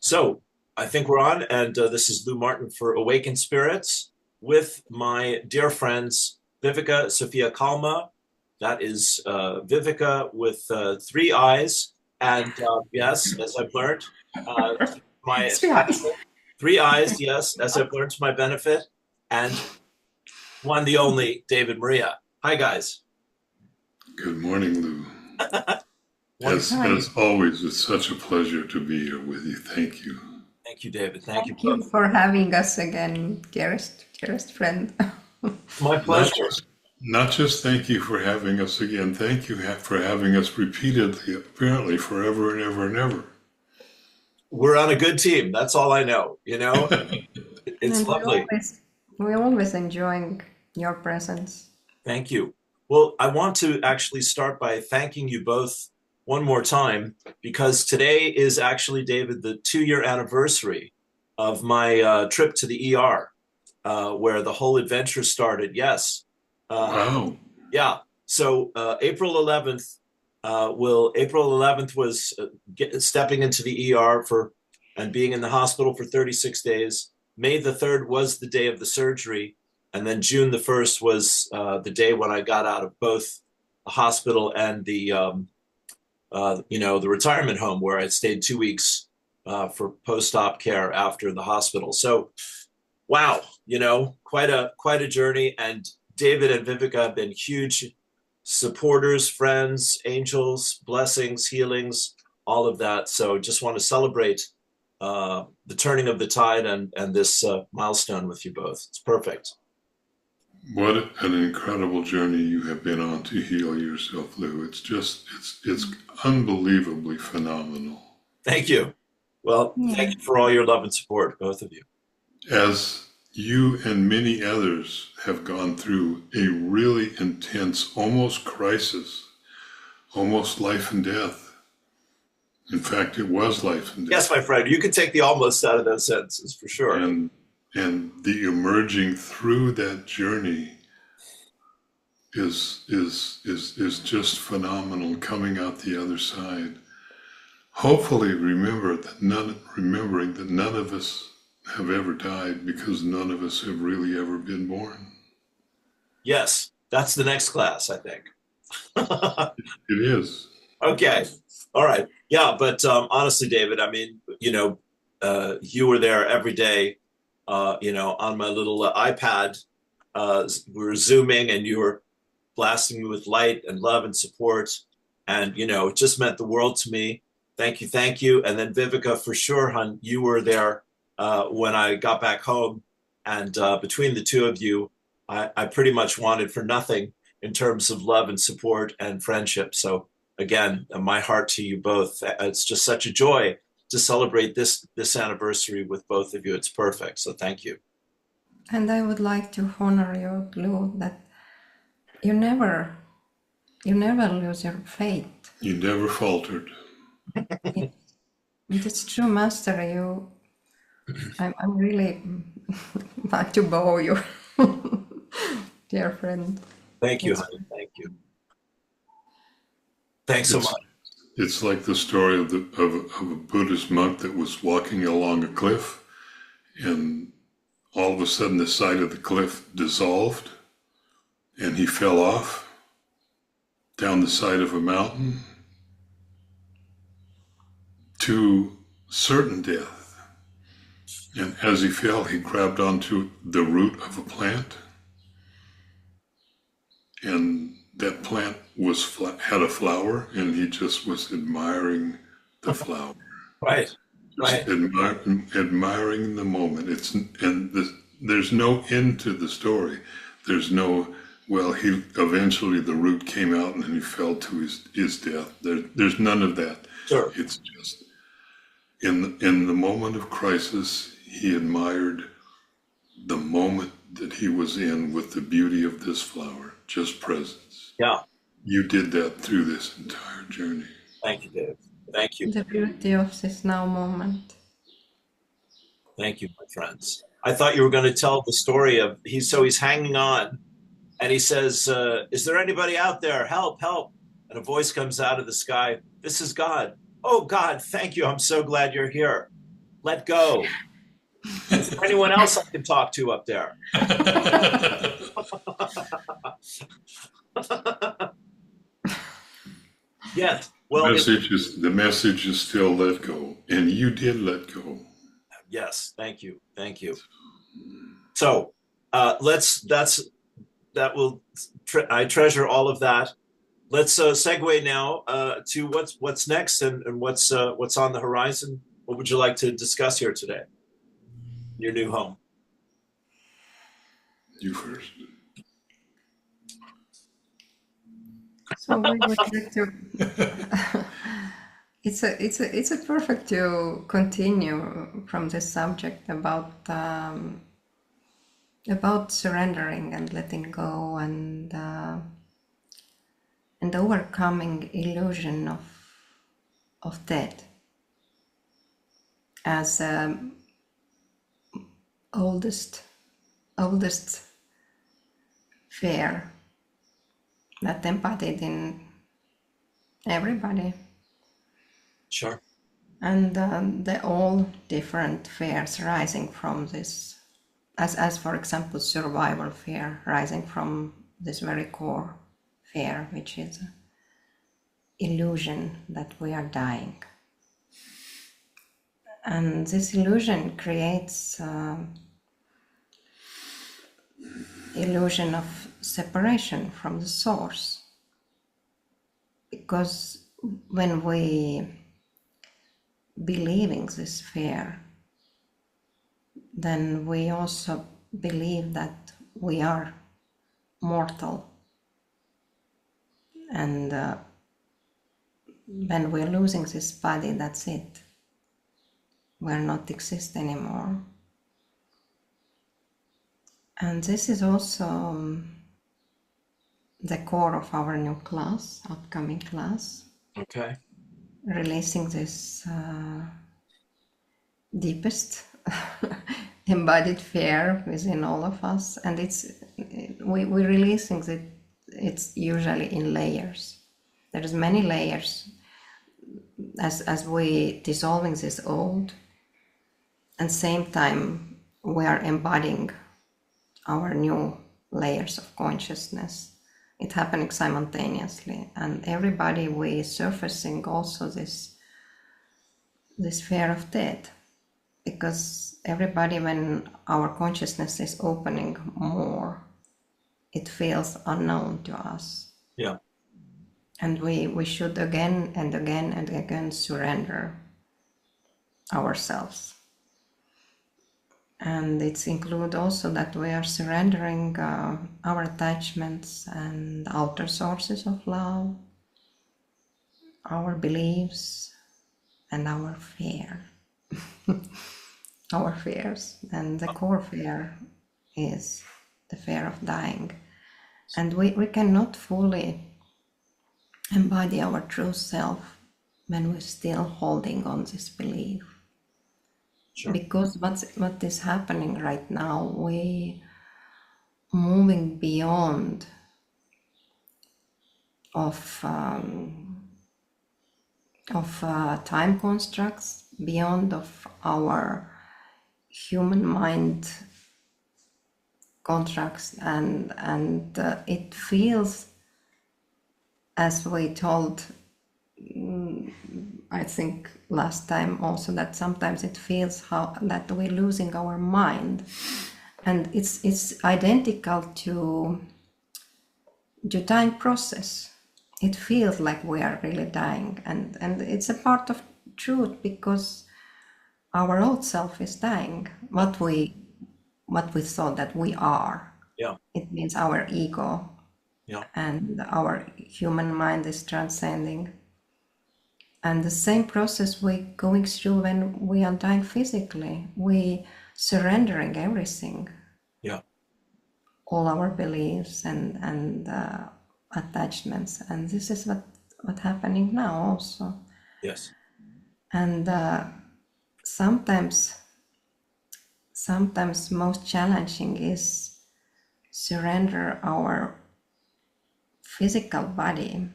So I think we're on, and this is Lou Martin for Awakened Spirits with my dear friends Viivika Sophia Kalma. That is Viivika with three eyes, and yes, as I've learned, uh, my Three eyes. three eyes, yes, as I've learned to my benefit, and one, the only, David Maria. Hi, guys. Good morning, Lou. Wonderful. Hi. As always, it's such a pleasure to be here with you. Thank you. Thank you, David. Thank you Thank you both. for having us again, dearest friend. My Not pleasure. just, not just thank you for having us again, thank you for having us repeatedly, apparently forever and ever and ever. We're on a good team. That's all I know. It's And lovely. we always enjoying your presence. Thank you. Well, I want to actually start by thanking you both one more time because today is actually, David, the 2-year anniversary of my trip to the ER, where the whole adventure started. Yes. Wow. Yeah. So April 11th was stepping into the ER and being in the hospital for 36 days. May the 3rd was the day of the surgery. And then June the 1st was the day when I got out of both the hospital and the retirement home where I stayed 2 weeks for post-op care after the hospital. So, wow, quite a journey. And David and Vivica have been huge supporters, friends, angels, blessings, healings, all of that. So just want to celebrate the turning of the tide and this milestone with you both. It's perfect. What an incredible journey you have been on to heal yourself, Lou. It's unbelievably phenomenal. Thank you. Well, Yeah. thank you for all your love and support, both of you. As you and many others have gone through a really intense, almost crisis, almost life and death. In fact, it was life and death. Yes, my friend, you can take the almost out of those sentences for sure. And the emerging through that journey is just phenomenal, coming out the other side. Hopefully remembering that none of us have ever died because none of us have really ever been born. Yes, that's the next class, I think. It is. Okay. All right. Yeah, but honestly, David, I mean, you were there every day, on my little iPad. We were Zooming and you were blasting me with light and love and support. And, it just meant the world to me. Thank you. Thank you. And then Vivica, for sure, hon, you were there when I got back home. And between the two of you, I pretty much wanted for nothing in terms of love and support and friendship. So again, my heart to you both. It's just such a joy to celebrate this anniversary with both of you. It's perfect. So thank you. And I would like to honor you, Lou, that you never lose your faith. You never faltered. It is true, Master. I'm really like to bow you, dear friend. Thank you, honey. Thank you. Thanks so much. It's like the story of a Buddhist monk that was walking along a cliff, and all of a sudden the side of the cliff dissolved, and he fell off down the side of a mountain to certain death. And as he fell, he grabbed onto the root of a plant, and that plant had a flower, and he just was admiring the flower. Right. Just admiring the moment. There's no end to the story. There's no, he eventually the root came out and he fell to his death. There's none of that. Sure. It's just in the moment of crisis, he admired the moment that he was in with the beauty of this flower, just presence. Yeah. You did that through this entire journey. Thank you, Dave. Thank you. The beauty of this now moment. Thank you, my friends. I thought you were going to tell the story of he's hanging on and he says, is there anybody out there? Help, help. And a voice comes out of the sky. This is God. Oh, God, thank you. I'm so glad you're here. let go. Is there anyone else I can talk to up there? Yes. Well, the message is still let go, and you did let go. yes. Thank you. Thank you. So that will I treasure all of that. Let's segue now to what's next and what's on the horizon. What would you like to discuss here today? Your new home. You first. So we would like to. It's a perfect to continue from this subject about surrendering and letting go and overcoming illusion of death as oldest fear that embodied in everybody. Sure. And the all different fears rising from this, as for example, survival fear rising from this very core fear, which is illusion that we are dying. And this illusion creates illusion of separation from the source. Because when we believing this fear, then we also believe that we are mortal. And when we're losing this body, that's it. We're not exist anymore. And this is also the core of our new class, upcoming class. Okay. Releasing this deepest embodied fear within all of us, and we're releasing it. It's usually in layers. There's many layers as we dissolving this old, and same time we are embodying our new layers of consciousness. It's happening simultaneously, and everybody we surfacing also this fear of death, because everybody, when our consciousness is opening more, it feels unknown to us. Yeah. And we should again and again and again surrender ourselves. And it's include also that we are surrendering our attachments and outer sources of love, our beliefs, and our fear. Our fears. And the core fear is the fear of dying. And we cannot fully embody our true self when we're still holding on this belief. Sure. Because what is happening right now, we moving beyond of time constructs, beyond of our human mind contracts, and it feels, as we told, I think last time also, that sometimes it feels that we're losing our mind, and it's identical to dying process. It feels like we are really dying, and it's a part of truth, because our old self is dying. What we thought that we are. Yeah. It means our ego. Yeah. And our human mind is transcending. And the same process we're going through when we are dying physically. We surrendering everything. Yeah. All our beliefs and attachments. And this is what happening now also. Yes. And sometimes most challenging is surrender our physical body.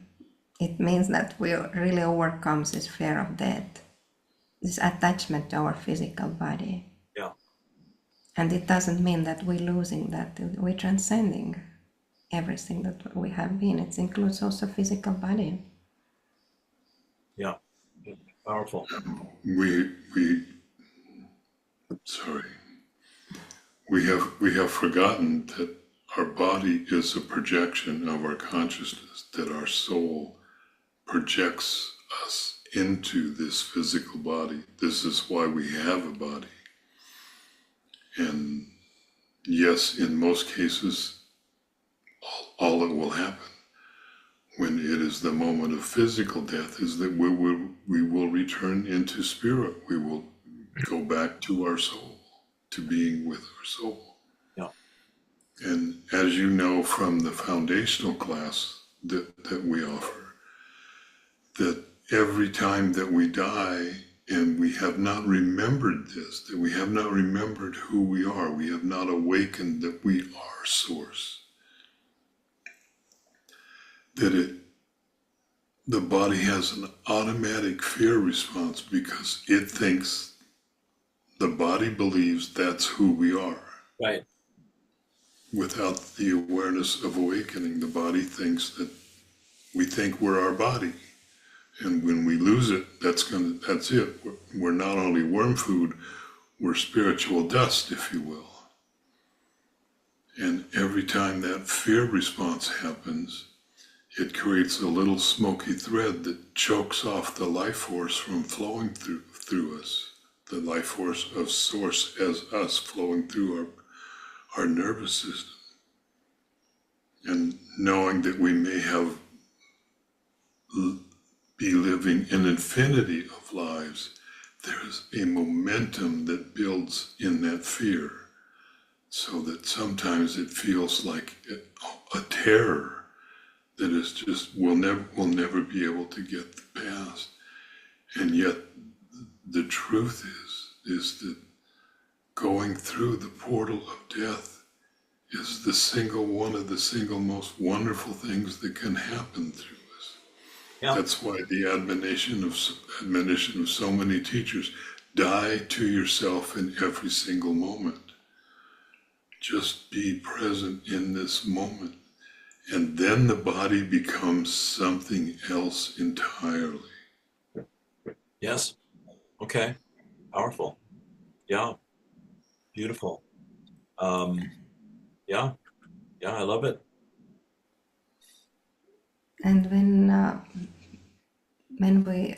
It means that we really overcome this fear of death. this attachment to our physical body. Yeah. And it doesn't mean that we're losing that, we're transcending everything that we have been. It includes also physical body. Yeah. Powerful. We have forgotten that our body is a projection of our consciousness, that our soul projects us into this physical body. This is why we have a body. And yes, in most cases, all that will happen when it is the moment of physical death is that we will return into spirit. We will go back to our soul, to being with our soul. Yeah. And as you know from the foundational class that we offer, that every time that we die and we have not remembered this, that we have not remembered who we are, we have not awakened that we are source, that the body has an automatic fear response because it thinks, the body believes that's who we are. Right. Without the awareness of awakening, the body thinks that we think we're our body. And when we lose it, that's it. We're not only worm food, we're spiritual dust, if you will. And every time that fear response happens, it creates a little smoky thread that chokes off the life force from flowing through us. The life force of source as us flowing through our nervous system. And knowing that we may be living an infinity of lives, there is a momentum that builds in that fear, so that sometimes it feels like a terror that is just, we'll never be able to get past. And yet the truth is that going through the portal of death is one of the single most wonderful things that can happen through us. Yeah. That's why the admonition of so many teachers, die to yourself in every single moment. Just be present in this moment. And then the body becomes something else entirely. Yes. Okay. Powerful. Yeah. Beautiful. Yeah. I love it. And when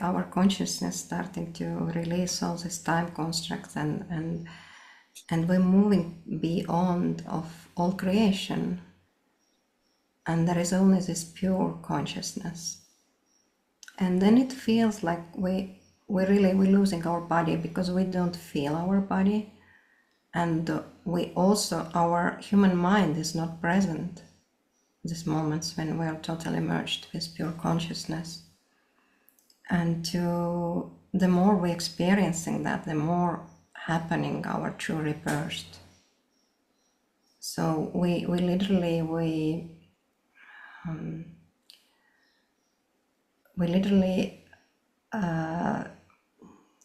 our consciousness starting to release all these time constructs and we're moving beyond of all creation, and there is only this pure consciousness, and then it feels like we're losing our body because we don't feel our body, and our human mind is not present these moments when we are totally merged with pure consciousness. And the more we're experiencing that, the more happening our true rebirth. So we literally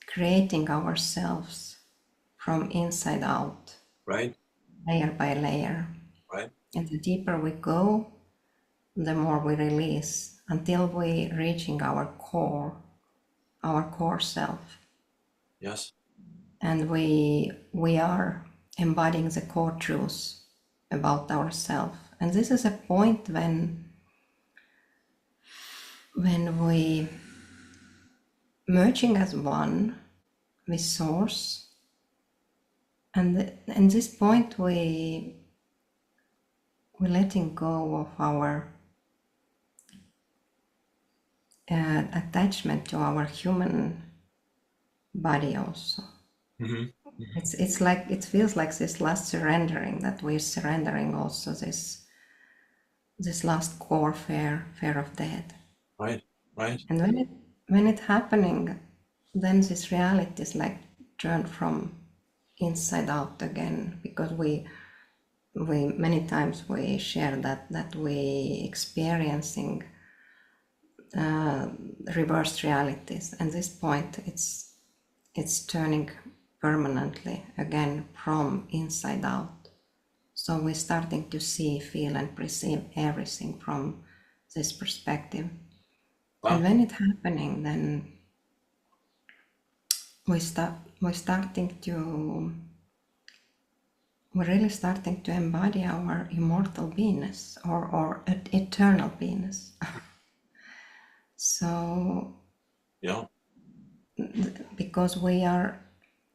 creating ourselves from inside out, right, layer by layer, right. And the deeper we go, the more we release until we reaching our core self. Yes. And we are embodying the core truths about ourselves. And this is a point when we merging as one with source, and in this point we're letting go of our attachment to our human body also. Mm-hmm. It's like, it feels like this last surrendering, that we're surrendering also this last core fear of death. Right. And when it happening, then this reality is like turned from inside out again, because we many times we share that we experiencing reversed realities. And this point, it's it's turning permanently again from inside out. So we're starting to see, feel, and perceive everything from this perspective. Wow. And when it's happening, then we're really starting to embody our immortal beingness or eternal beingness. So, Yeah. because we are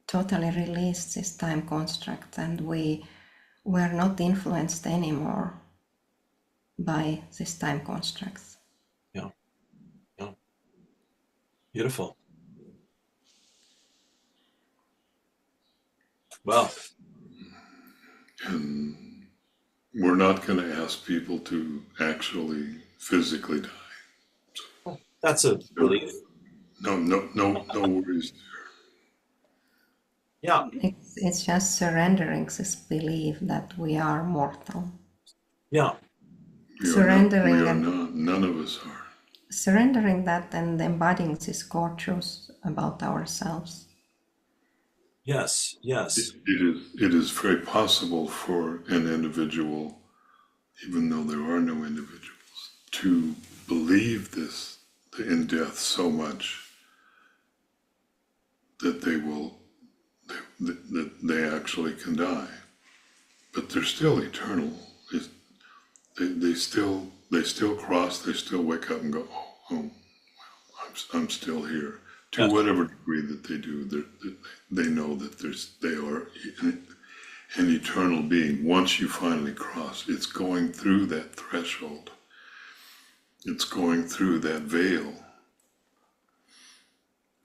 totally released this time construct, and we are not influenced anymore by this time constructs. Yeah. Yeah. Beautiful. Well, And we're not going to ask people to actually physically die. that's a relief. No worries there. Yeah. It's just surrendering this belief that we are mortal. Yeah. We Surrendering are and not. None of us are. surrendering that and embodying this core truth about ourselves. Yes. Yes. It is very possible for an individual, even though there are no individuals, to believe this in death so much that they actually can die, but they're still eternal. They still cross. They still wake up and go, oh, I'm still here. To Yes. whatever degree that they do, they know that they are an eternal being. Once you finally cross, it's going through that threshold. It's going through that veil.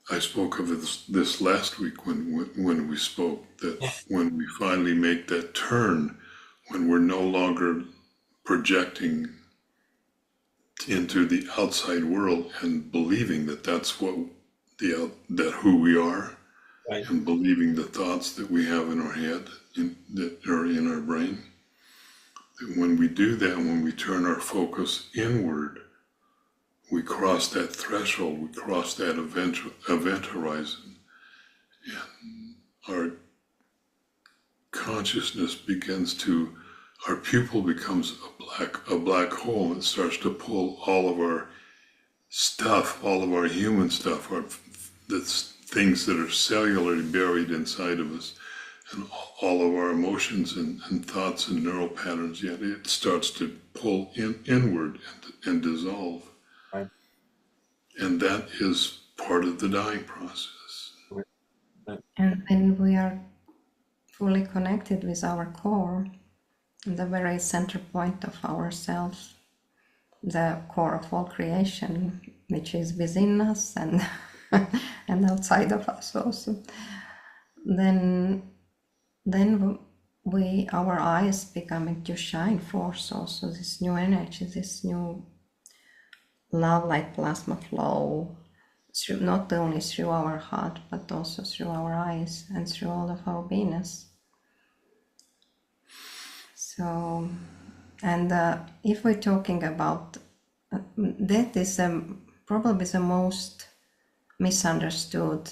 I spoke of this last week when we spoke, that when we finally make that turn, when we're no longer projecting into the outside world and believing that that's what that who we are, Right. and believing the thoughts that we have in our head, that are in our brain. That when we do that, when we turn our focus inward, we cross that threshold, we cross that event horizon, and our consciousness begins to, our pupil becomes a black hole, and starts to pull all of our stuff, all of our human stuff, the things that are cellularly buried inside of us, and all of our emotions and thoughts and neural patterns, yet it starts to pull inward and dissolve. Right. And that is part of the dying process. Right. And when we are fully connected with our core, the very center point of ourselves, the core of all creation, which is within us and and outside of us also, then we, our eyes becoming to shine forth also this new energy, this new love like plasma flow, through, not only through our heart but also through our eyes and through all of our beingness. So, and if we're talking about that, is probably the most misunderstood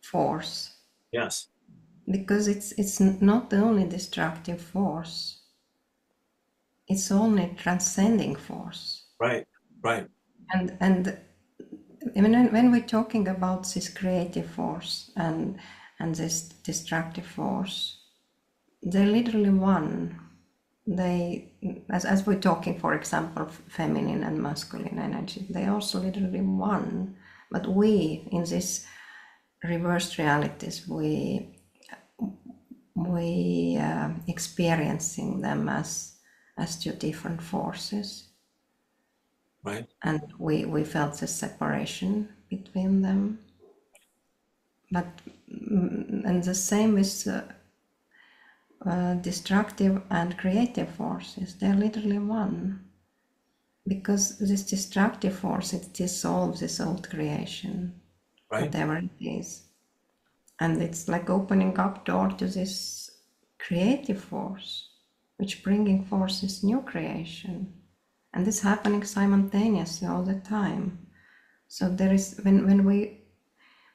force. Yes. Because it's not the only destructive force, it's only transcending force. Right. Right. And when we're talking about this creative force and this destructive force, they're literally one. They, as we're talking, for example, feminine and masculine energy, they also literally one. But we, in these reversed realities, we experiencing them as two different forces. Right. And we felt the separation between them. But and the same with destructive and creative forces, they're literally one. Because this destructive force, it dissolves this old creation, Right. whatever it is. And it's like opening up door to this creative force, which bringing forth this new creation. And this happening simultaneously all the time. So there is, when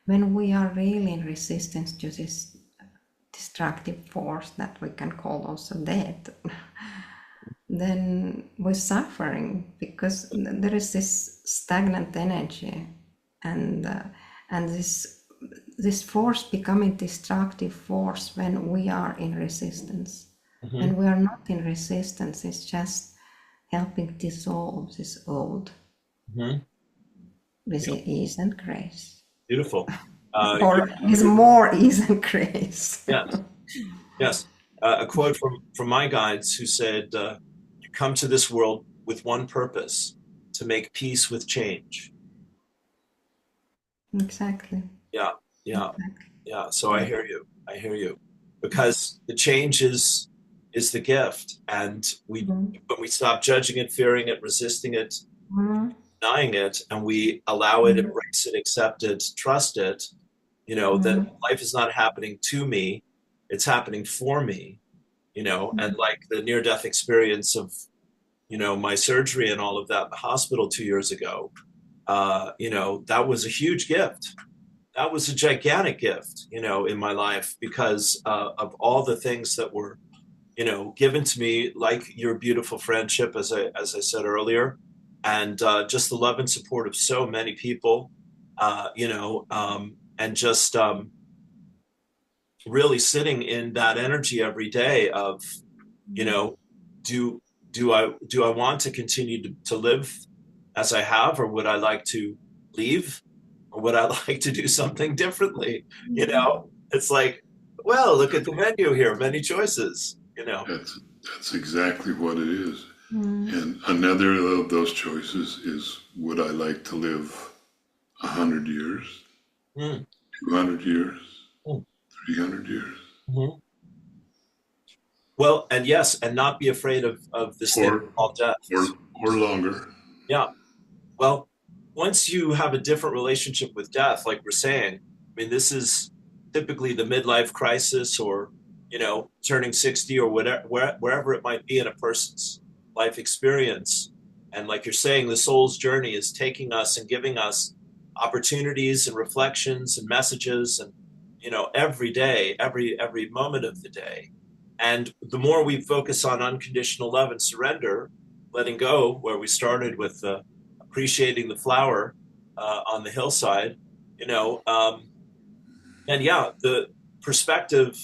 when we are really in resistance to this destructive force that we can call also death, then we're suffering because there is this stagnant energy, and this force becoming destructive force when we are in resistance. Mm-hmm. When we are not in resistance, it's just helping dissolve this old Mm-hmm. with ease and grace. Beautiful. Or with more ease and grace. Yes, yes. A quote from my guides who said, "You come to this world with one purpose: to make peace with change." Exactly. Yeah, yeah, Exactly. yeah. So I hear you. I hear you, because the change is the gift, and when we stop judging it, fearing it, resisting it, Mhm. denying it, and we allow it, embrace it, accept it, trust it, then life is not happening to me, it's happening for me, and like the near-death experience of, my surgery and all of that in the hospital 2 years ago, that was a huge gift. That was a gigantic gift, in my life, because of all the things that were, given to me, like your beautiful friendship, as I said earlier, and just the love and support of so many people, and just really sitting in that energy every day of, do do I want to continue to live as I have, or would I like to leave, or would I like to do something differently? It's like, well, look at the menu here, many choices. That's exactly what it is. And another of those choices is, would I like to live 100 years, Mm, 200 years, mm, 300 years, mhm. Well, and yes, and not be afraid of this thing or called death. or longer? Yeah. Well, once you have a different relationship with death, like we're saying, I mean, this is typically the midlife crisis, or, turning 60, or whatever, wherever it might be in a person's life experience. And like you're saying, the soul's journey is taking us and giving us opportunities and reflections and messages, and, every day, every moment of the day. And the more we focus on unconditional love and surrender, letting go, where we started with appreciating the flower on the hillside, and yeah, the perspective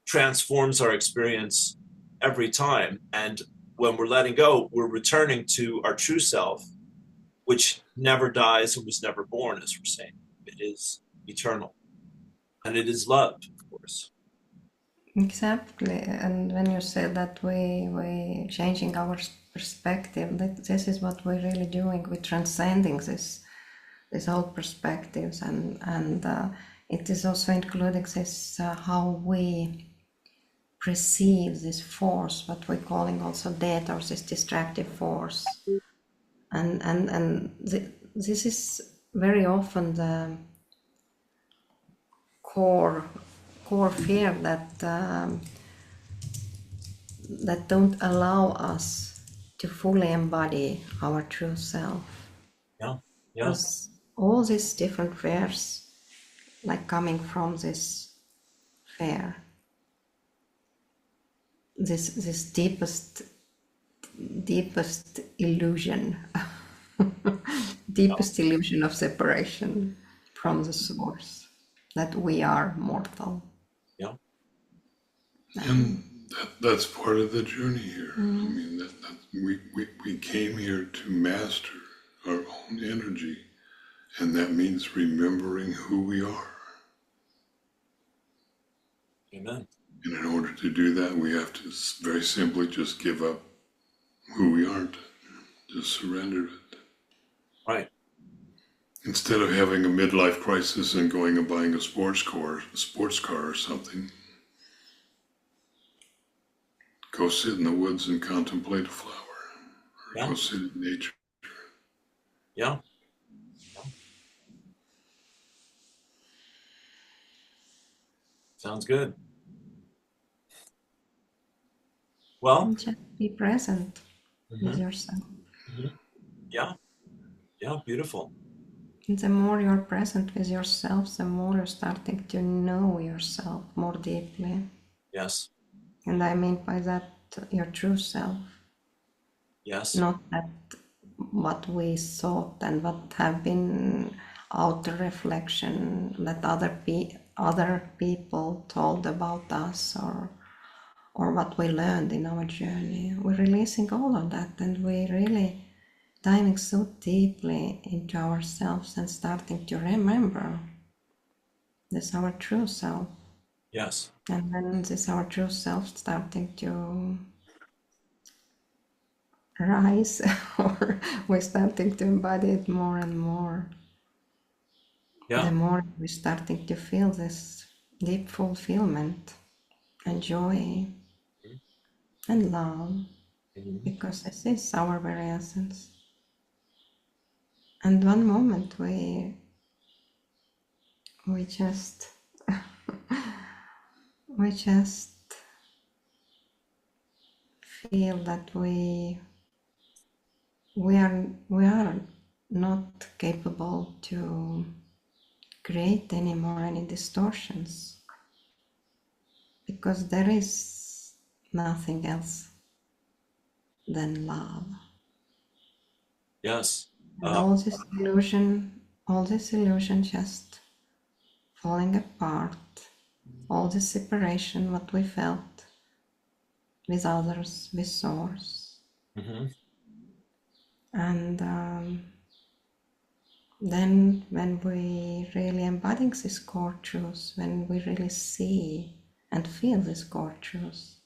transforms our experience every time. And when we're letting go, we're returning to our true self, which never dies and was never born, as we're saying. It is eternal, and it is loved, of course. Exactly. And when you said that we changing our perspective, that this is what we're really doing. We're transcending this old perspectives, and it is also including this how we perceive this force, what we're calling also death, or this destructive force, and this is very often the core fear that don't allow us to fully embody our true self, Yeah, yeah, because all these different fears like coming from this fear, this deepest illusion, deepest illusion of separation yeah, from the source, that we are mortal. yeah. And that's part of the journey here. I mean, we came here to master our own energy, and that means remembering who we are. Amen. And in order to do that, we have to very simply just give up who we aren't, just surrender it. Right. Instead of having a midlife crisis and going and buying a sports car or something, go sit in the woods and contemplate a flower, or Yeah, go sit in nature. yeah, yeah. Sounds good. Well, And just be present with mhm, yourself. mhm. Yeah, yeah, beautiful. The more you're present with yourself, the more you're starting to know yourself more deeply. Yes. And I mean by that your true self. Yes. Not that what we thought and what have been outer reflection that other people told about us, or what we learned in our journey. We're releasing all of that, and we're really diving so deeply into ourselves and starting to remember this our true self. Yes. And then this our true self starting to rise, or we're starting to embody it more and more. Yeah. The more we're starting to feel this deep fulfillment and joy and love, because this is our very essence. And one moment we just we just feel that we are not capable to create anymore any distortions, because there is nothing else than love. Yes. And all this illusion just falling apart, all this separation, what we felt with others, with source. And then when we really embody this core truth, when we really see and feel this core truth,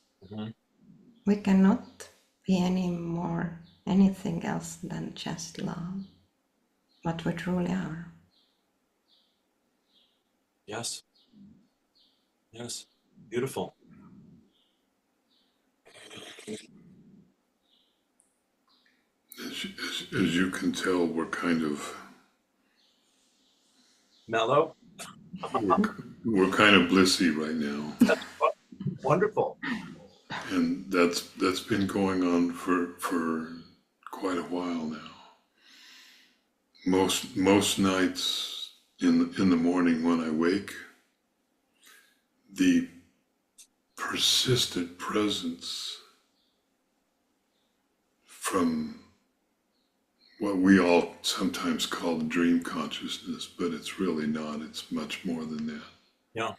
we cannot be any more anything else than just love, what we truly are. Yes. Yes. Beautiful. As you can tell, we're kind of Mellow. we're kind of blissy right now, That's wonderful. and that's been going on for quite a while now. Most nights in the morning when I wake, the persistent presence from what we all sometimes call dream consciousness, but it's really not. It's much more than that. Yeah.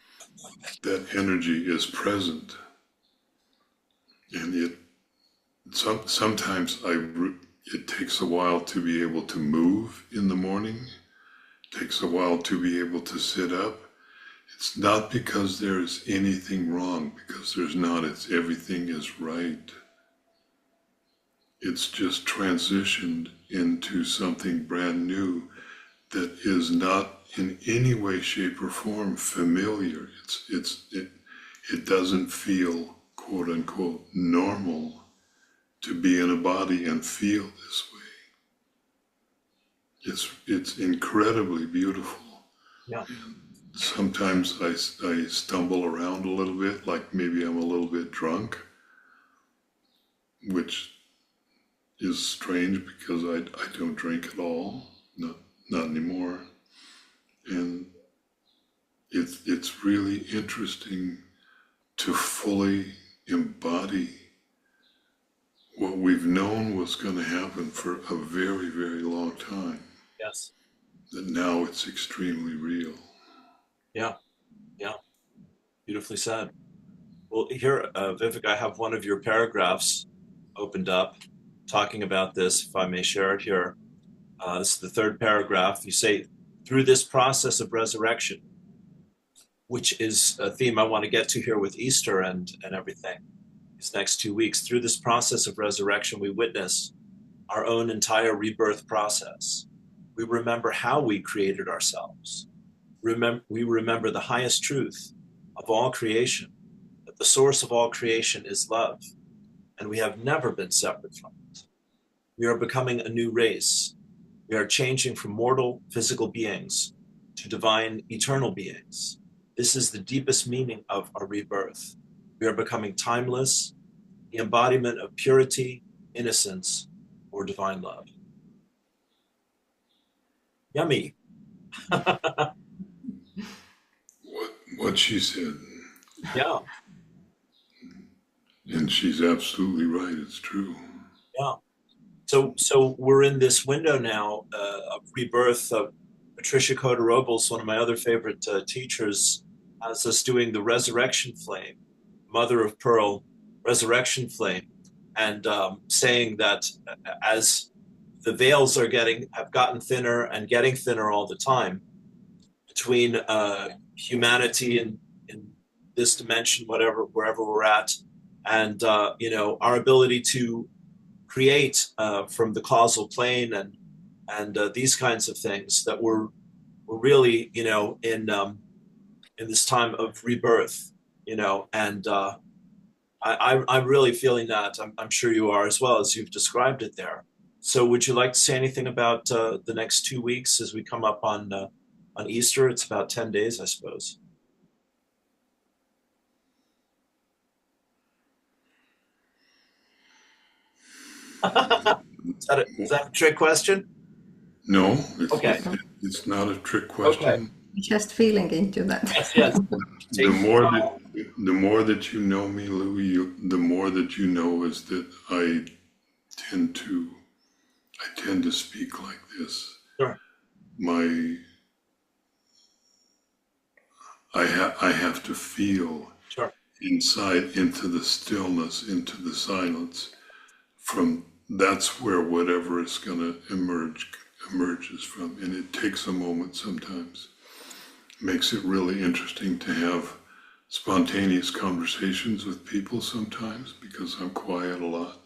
That energy is present, and sometimes it takes a while to be able to move in the morning. It takes a while to be able to sit up. It's not because there's anything wrong, because there's not. It's everything is right. It's just transitioned into something brand new that is not in any way, shape, or form familiar. It doesn't feel, quote unquote, normal to be in a body and feel this way. It's incredibly beautiful. Yeah. Sometimes I stumble around a little bit, like maybe I'm a little bit drunk, which is strange because I don't drink at all, not anymore. And it's really interesting to fully embody what we've known was going to happen for a very, very long time. Yes. That now it's extremely real. Yeah. Yeah. Beautifully said. Well, here, Vivek, I have one of your paragraphs opened up talking about this, if I may share it here. This is the third paragraph. You say, through this process of resurrection, which is a theme I want to get to here with Easter and everything, these next 2 weeks. Through this process of resurrection, we witness our own entire rebirth process. We remember how we created ourselves. We remember the highest truth of all creation, that the source of all creation is love, and we have never been separate from it. We are becoming a new race. We are changing from mortal physical beings to divine eternal beings. This is the deepest meaning of our rebirth. We are becoming timeless, the embodiment of purity, innocence, or divine love. Yummy. What she said, Yeah, and she's absolutely right. It's true. yeah. So we're in this window now of rebirth. Patricia Coder Robles, one of my other favorite teachers, has us doing the resurrection flame, mother of pearl, resurrection flame, and saying that as the veils have gotten thinner and getting thinner all the time between humanity and in this dimension, whatever wherever we're at, and our ability to create from the causal plane and these kinds of things that we're really in this time of rebirth, and I'm really feeling that. I'm sure you are as well as you've described it there. So, would you like to say anything about the next 2 weeks as we come up on Easter? It's about 10 days, I suppose. Is that a trick question? No, Okay. it's not a trick Okay. question. Just feeling into that. Yes. Yes. The more that you know me, Louis, the more that you know is that I tend to speak like this. Sure. I have to feel Sure. inside into the stillness, into the silence. That's where whatever is going to emerges from, and it takes a moment sometimes. Makes it really interesting to have spontaneous conversations with people sometimes because I'm quiet a lot.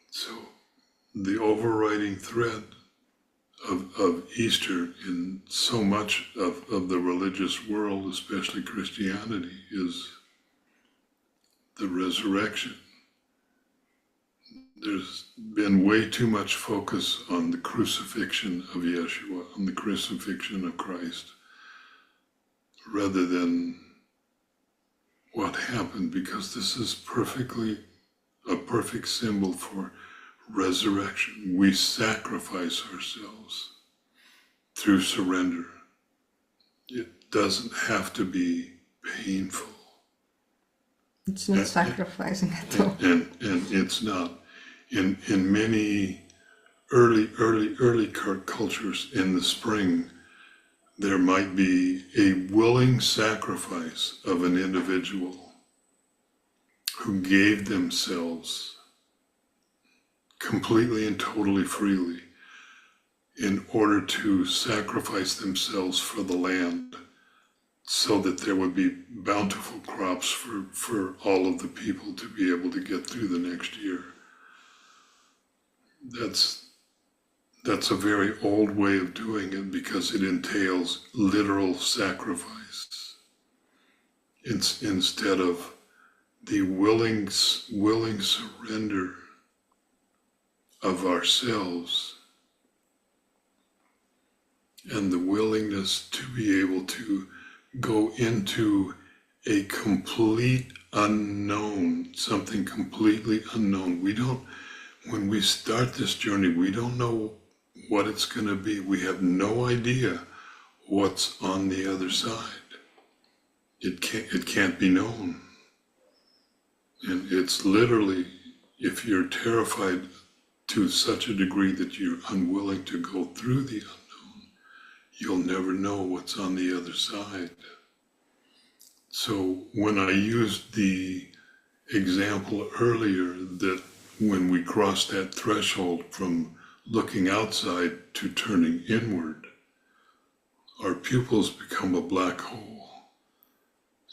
So the overriding thread of Easter in so much of the religious world, especially Christianity, is the resurrection. There's been way too much focus on the crucifixion of Yeshua, on the crucifixion of Christ, rather than what happened, because this is a perfect symbol for resurrection. We sacrifice ourselves through surrender. It doesn't have to be painful. It's not sacrificing at all. And it's not. In many early cultures in the spring, there might be a willing sacrifice of an individual who gave themselves completely and totally freely in order to sacrifice themselves for the land so that there would be bountiful crops for all of the people to be able to get through the next year. That's a very old way of doing it because it entails literal sacrifice. It's instead of the willing surrender of ourselves and the willingness to be able to go into a complete unknown, something completely unknown. When we start this journey, we don't know what it's going to be. We have no idea what's on the other side. It can't be known. And it's literally, if you're terrified to such a degree that you're unwilling to go through the unknown, you'll never know what's on the other side. So when I used the example earlier that when we cross that threshold from looking outside to turning inward, our pupils become a black hole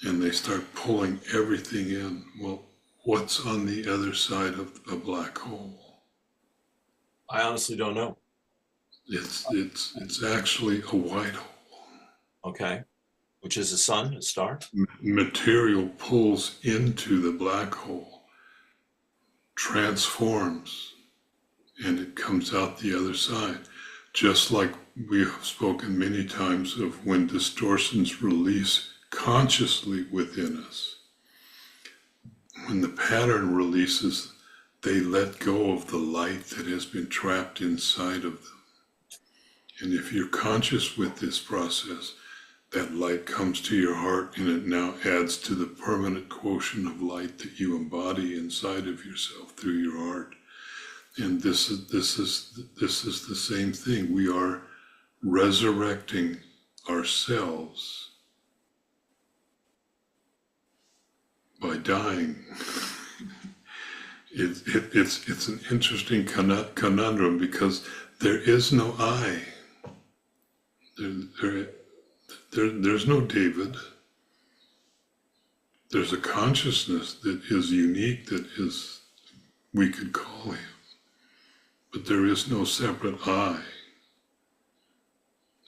and they start pulling everything in. Well, what's on the other side of a black hole? I honestly don't know. It's actually a white hole. Okay. Which is a sun, a star? Material pulls into the black hole, transforms, and it comes out the other side. Just like we have spoken many times of when distortions release consciously within us. When the pattern releases, they let go of the light that has been trapped inside of them. And if you're conscious with this process, that light comes to your heart, and it now adds to the permanent quotient of light that you embody inside of yourself through your heart. And this is the same thing. We are resurrecting ourselves by dying. It's an interesting conundrum, because there is no I. There's no David. There's a consciousness that is unique, that is, we could call him. But there is no separate I.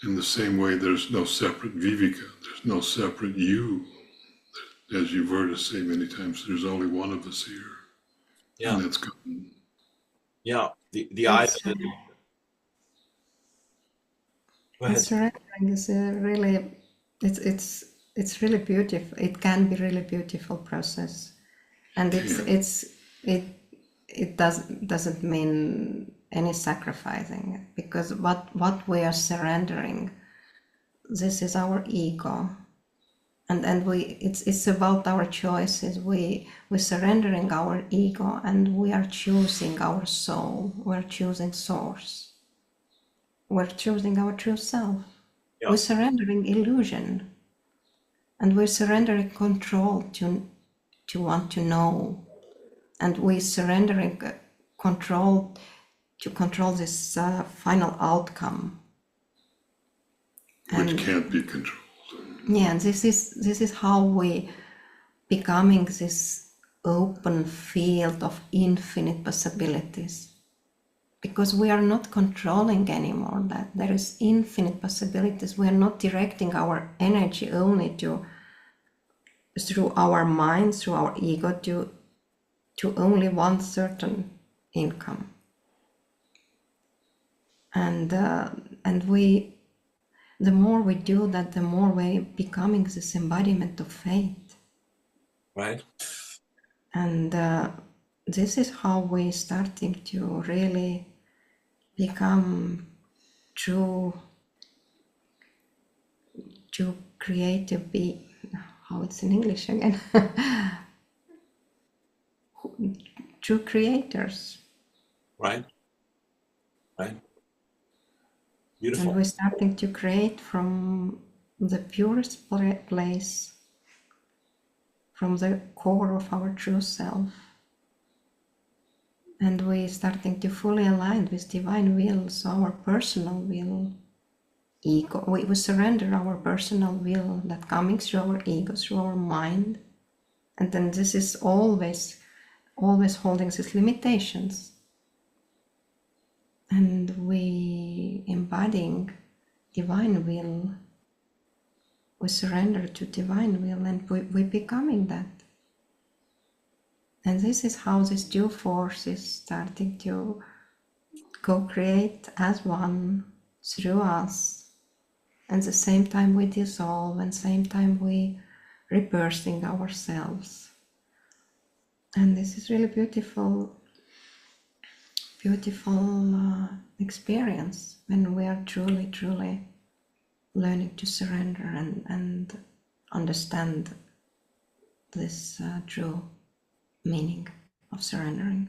In the same way, there's no separate Viivika. There's no separate you. As you've heard us say many times, there's only one of us here. Yeah. And that's God. Yeah. The I. Go ahead. Surrendering is really, it's really beautiful. It can be really beautiful process, and it doesn't mean any sacrificing, because what we are surrendering, this is our ego, and it's about our choices. We're surrendering our ego, and we are choosing our soul. We're choosing source. We're choosing our true self. Yeah. We're surrendering illusion, and we're surrendering control to want to know, and we're surrendering control to control this final outcome, Which can't be controlled. Yeah, and this is how we becoming this open field of infinite possibilities. Because we are not controlling anymore that. There is infinite possibilities. We are not directing our energy only through our mind, through our ego, to only one certain income. And we, the more we do that, the more we're becoming this embodiment of faith. Right. And this is how we're starting to really become true creative being. How it's in English again? True creators. Right. Right. Beautiful. And we're starting to create from the purest place, from the core of our true self. And we're starting to fully align with divine will, so our personal will, ego, we surrender our personal will that coming through our ego, through our mind. And then this is always holding these limitations. And we embodying divine will, we surrender to divine will, and we're becoming that. And this is how this dual force is starting to co-create as one through us. And at the same time we dissolve, and same time we rebirthing ourselves. And this is really beautiful experience when we are truly learning to surrender and understand this true meaning of surrendering.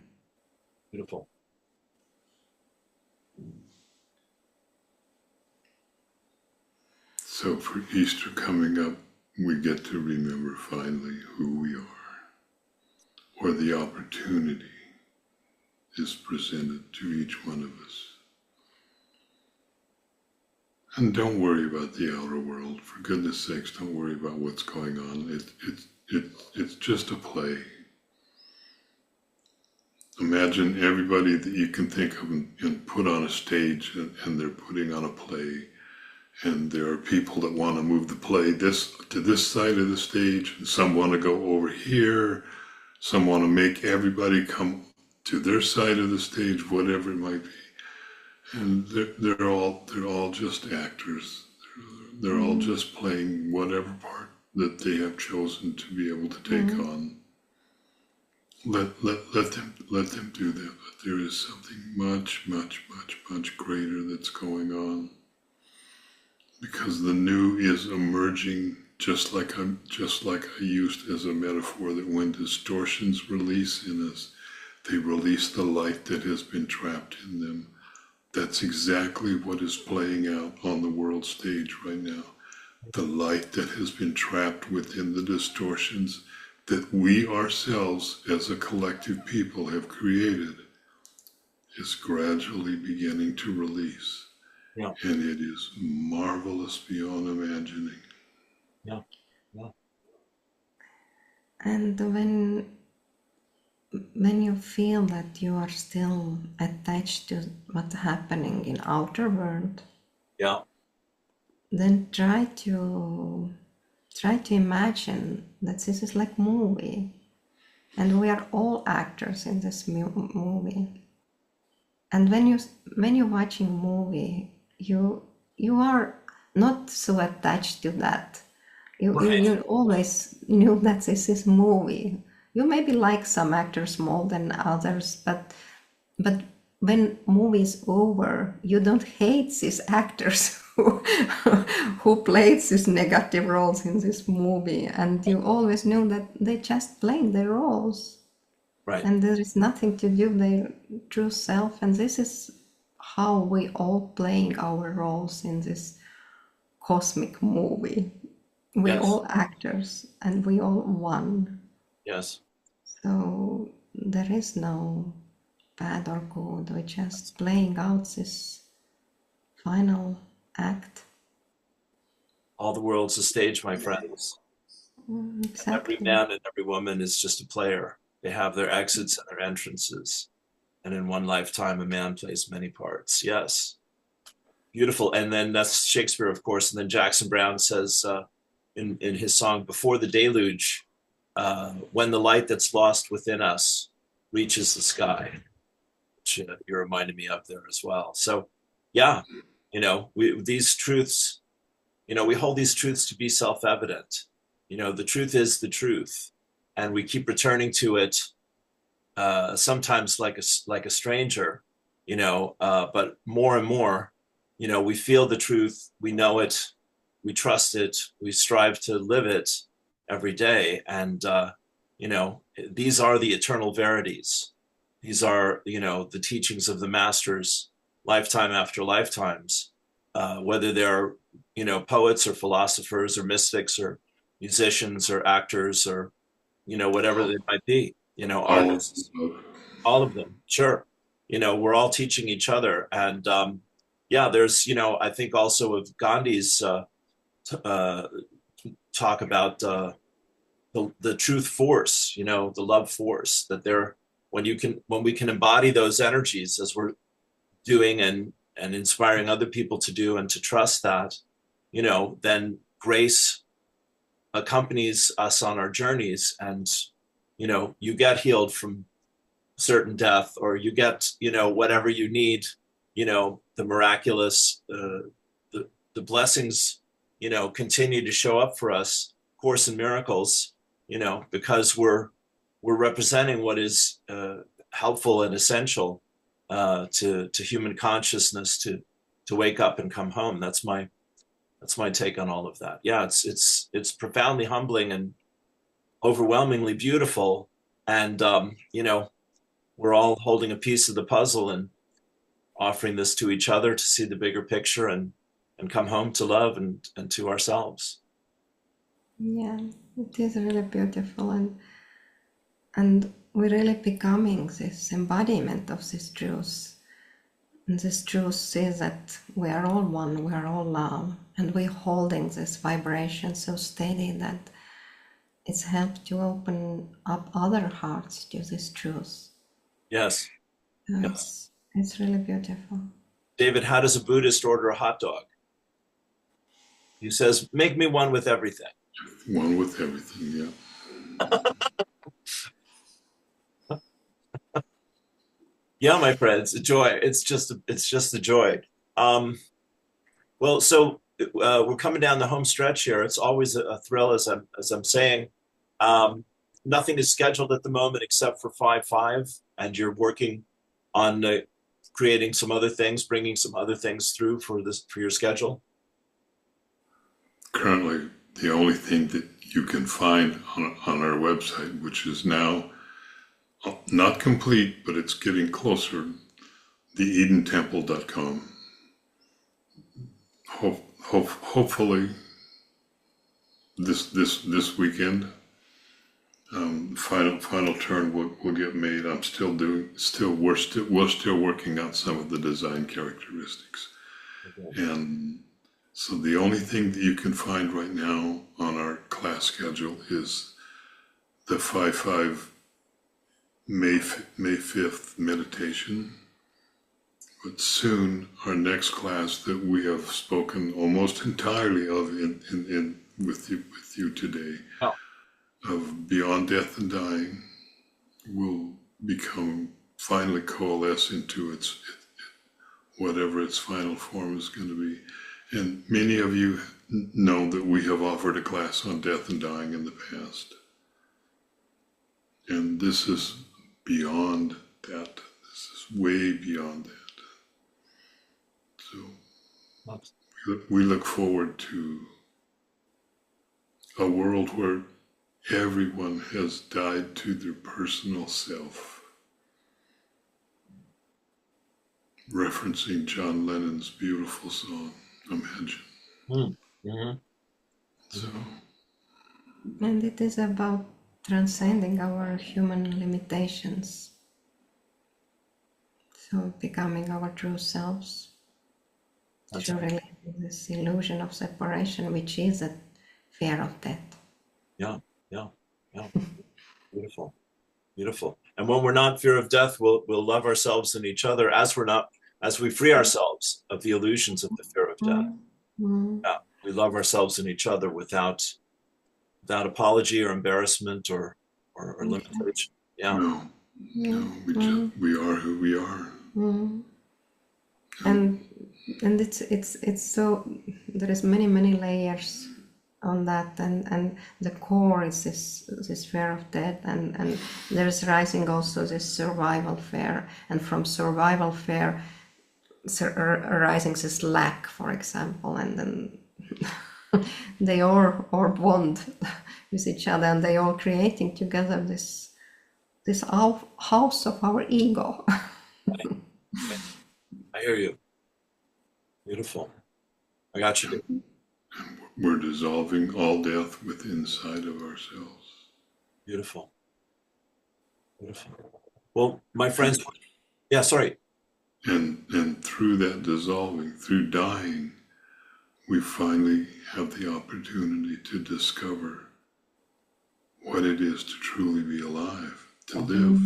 Beautiful. So for Easter coming up, we get to remember finally who we are, or the opportunity is presented to each one of us. And don't worry about the outer world. For goodness sakes, don't worry about what's going on. It's just a play. Imagine everybody that you can think of and put on a stage, and they're putting on a play, and there are people that want to move the play to this side of the stage, and some want to go over here, some want to make everybody come to their side of the stage, whatever it might be. And they're all just actors. They're all just playing whatever part that they have chosen to be able to take on. Let them do that. But there is something much greater that's going on. because the new is emerging, just like I used as a metaphor, that when distortions release in us, they release the light that has been trapped in them. That's exactly what is playing out on the world stage right now. The light that has been trapped within the distortions that we ourselves as a collective people have created is gradually beginning to release. Yeah. And it is marvelous beyond imagining. Yeah. Yeah. And when you feel that you are still attached to what's happening in outer world, Yeah. then try to imagine that this is like movie, and we are all actors in this movie. And when you're watching movie, you are not so attached to that. You always knew that this is movie. You maybe like some actors more than others, but when movie is over, you don't hate these actors who played these negative roles in this movie, and you always knew that they just playing their roles. Right. And there is nothing to do with their true self. And this is how we all playing our roles in this cosmic movie. We're all actors and we all one. Yes. So there is no bad or good. We're just playing out this final act. All the world's a stage, my friends. Exactly. Every man and every woman is just a player. They have their exits and their entrances. And in one lifetime, a man plays many parts. Yes. Beautiful. And then that's Shakespeare, of course. And then Jackson Browne says in his song, Before the Deluge, when the light that's lost within us reaches the sky, which you reminded me of there as well. So, yeah, these truths, we hold these truths to be self-evident. The truth is the truth. And we keep returning to it, sometimes like a stranger, but more and more, we feel the truth, we know it, we trust it, we strive to live it every day. And, these are the eternal verities. These are, the teachings of the masters, lifetime after lifetimes, whether they're, poets or philosophers or mystics or musicians or actors or, whatever they might be, artists, all of them. Sure. We're all teaching each other. And there's, I think also of Gandhi's talk about the truth force, the love force, that when we can embody those energies as we're doing and inspiring other people to do and to trust that, then grace accompanies us on our journeys, and you get healed from certain death, or you get whatever you need, the miraculous, the blessings continue to show up for us, Course in Miracles, because we're representing what is helpful and essential to human consciousness to wake up and come home. That's my take on all of that. Yeah, it's profoundly humbling and overwhelmingly beautiful. And, we're all holding a piece of the puzzle and offering this to each other to see the bigger picture and come home to love and to ourselves. Yeah, it is really beautiful. And we're really becoming this embodiment of this truth. And this truth says that we are all one, we are all love, and we're holding this vibration so steady that it's helped to open up other hearts to this truth. Yes. Yes. It's really beautiful. David, how does a Buddhist order a hot dog? He says, make me one with everything. One with everything, yeah. Yeah, my friends, a joy. It's just a joy. Well, so we're coming down the home stretch here. It's always a thrill, as I'm saying. Nothing is scheduled at the moment except for 5/5, and you're working on creating some other things, bringing some other things through for your schedule. currently the only thing that you can find on our website, which is now not complete, but it's getting closer, theedentemple.com. Hopefully this weekend, final turn will get made. We're still working out some of the design characteristics. Okay. And so the only thing that you can find right now on our class schedule is the 5/5 May 5th meditation. But soon our next class that we have spoken almost entirely of with you today, Oh. of Beyond Death and Dying, will finally coalesce into whatever its final form is going to be. And many of you know that we have offered a class on death and dying in the past. And this is beyond that. This is way beyond that. So we look forward to a world where everyone has died to their personal self. Referencing John Lennon's beautiful song, Imagine. Mm-hmm. So, And it is about transcending our human limitations. So becoming our true selves. That's To relate with this illusion of separation, which is a fear of death. Yeah. Beautiful. And when we're not in fear of death, we'll love ourselves and each other as we free ourselves of the illusions of the fear of death. Mm-hmm. Yeah, we love ourselves and each other without apology or embarrassment or limitation. Yeah. No, we are who we are. Mm-hmm. And it's so there is many layers on that, and the core is this fear of death, and there's rising also this survival fear, and from survival fear arising this lack, for example, and then they all bond with each other, and they all creating together this house of our ego. I hear you. Beautiful. I got you. We're dissolving all death within inside of ourselves. Beautiful. Well, my friends, yeah, sorry. And through that dissolving, through dying, we finally have the opportunity to discover what it is to truly be alive, to live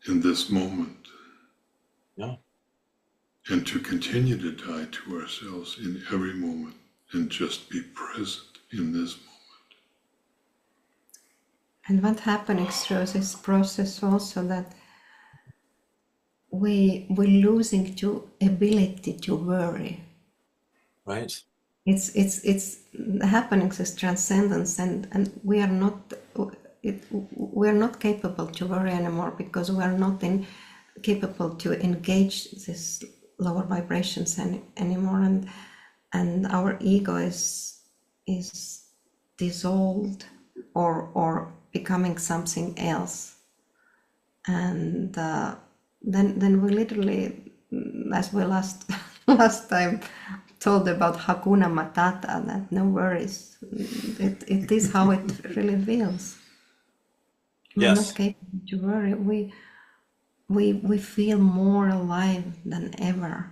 in this moment. Yeah. And to continue to die to ourselves in every moment and just be present in this moment. And what happening through this process also, that we're losing to ability to worry. Right. It's happening, this transcendence, and we are not capable to worry anymore, because we are not capable to engage this lower vibrations anymore, and our ego is dissolved or becoming something else, and then we literally, as we last time told about Hakuna Matata, that no worries, it is how it really feels. We're not capable to worry. We feel more alive than ever,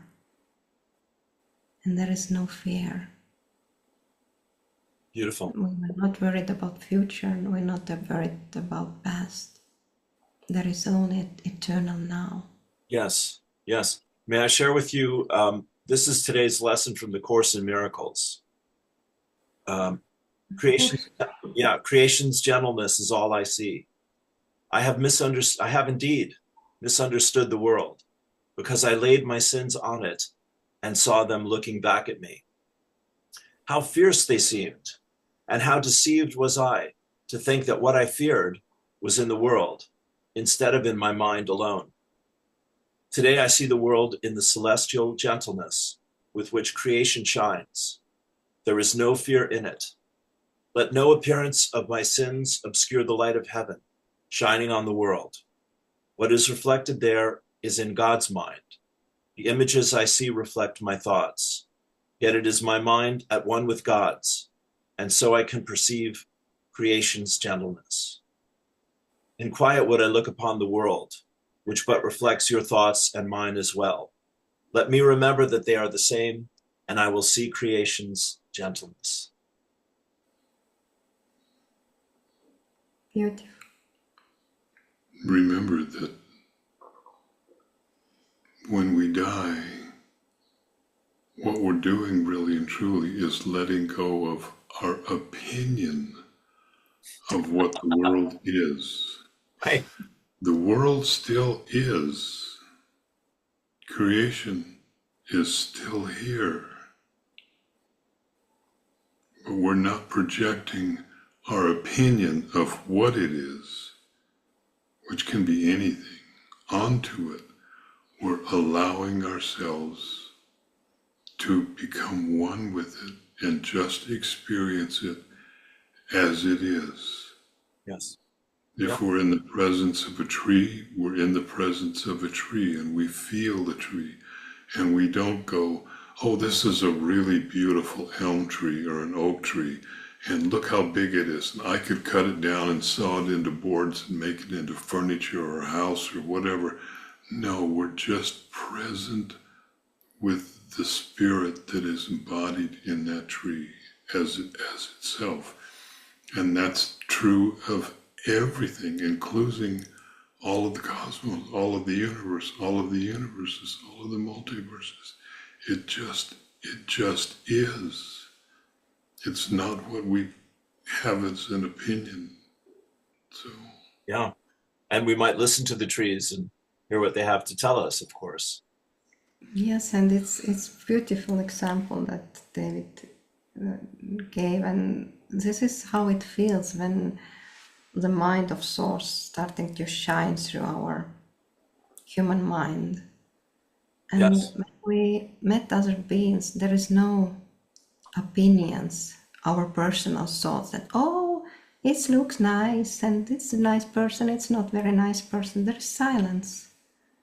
and there is no fear. Beautiful. We're not worried about future, and we're not worried about past. There is only eternal now. Yes. May I share with you, this is today's lesson from the Course in Miracles. Creation's gentleness is all I see. I have indeed misunderstood the world, because I laid my sins on it and saw them looking back at me. How fierce they seemed, and how deceived was I to think that what I feared was in the world instead of in my mind alone. Today I see the world in the celestial gentleness with which creation shines. There is no fear in it. Let no appearance of my sins obscure the light of heaven, shining on the world. What is reflected there is in God's mind. The images I see reflect my thoughts, yet it is my mind at one with God's, and so I can perceive creation's gentleness. In quiet would I look upon the world, which but reflects your thoughts and mine as well. Let me remember that they are the same, and I will see creation's gentleness. Beautiful. Remember that when we die, what we're doing really and truly is letting go of our opinion of what the world is. Right. The world still is. Creation is still here. But we're not projecting our opinion of what it is, which can be anything, onto it. We're allowing ourselves to become one with it and just experience it as it is. Yes. If we're in the presence of a tree, we're in the presence of a tree and we feel the tree, and we don't go, oh, this is a really beautiful elm tree or an oak tree, and look how big it is, and I could cut it down and saw it into boards and make it into furniture or a house or whatever. No, we're just present with the spirit that is embodied in that tree as itself. And that's true of everything, including all of the cosmos, all of the universe, all of the universes, all of the multiverses. It just is. It's not what we have as an opinion. So Yeah. And we might listen to the trees and hear what they have to tell us, of course. Yes, and it's beautiful example that David gave, and this is how it feels when the mind of Source starting to shine through our human mind. And Yes. when we met other beings, there is no opinions, our personal thoughts that, oh, it looks nice and it's a nice person, it's not very nice person. There is silence.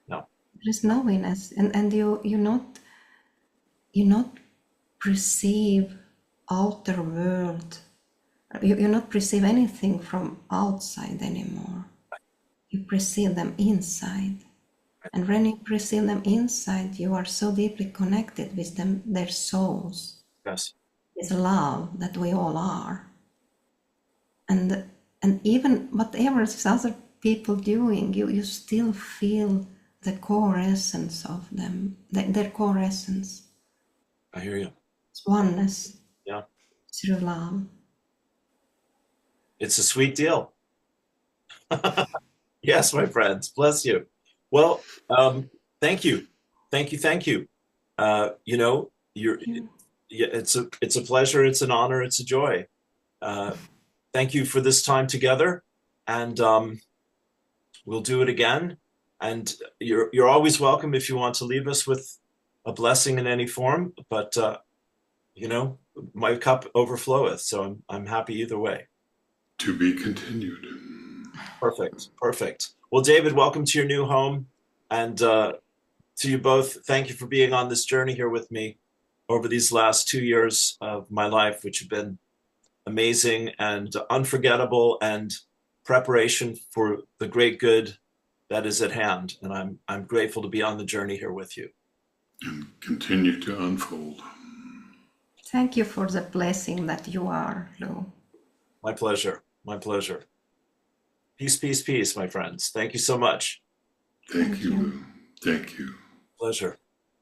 No. There is knowingness, and you not perceive outer world. You not perceive anything from outside anymore. You perceive them inside. And when you perceive them inside, you are so deeply connected with them, their souls. Yes. With love that we all are. And even whatever is other people doing, you still feel the core essence of them, their core essence. I hear you. It's oneness. Yeah. Through love. It's a sweet deal. Yes, my friends. Bless you. Well, thank you. Thank you. You know, it's a pleasure, it's an honor, it's a joy. Thank you for this time together, and we'll do it again. And you're always welcome if you want to leave us with a blessing in any form. But you know, my cup overfloweth, so I'm happy either way. to be continued. Perfect. Well, David, welcome to your new home, and to you both, thank you for being on this journey here with me over these last 2 years of my life, which have been amazing and unforgettable, and preparation for the great good that is at hand. And I'm grateful to be on the journey here with you. And continue to unfold. Thank you for the blessing that you are, Lou. My pleasure. Peace, my friends. Thank you so much. Thank you, Lou. Thank you. Pleasure.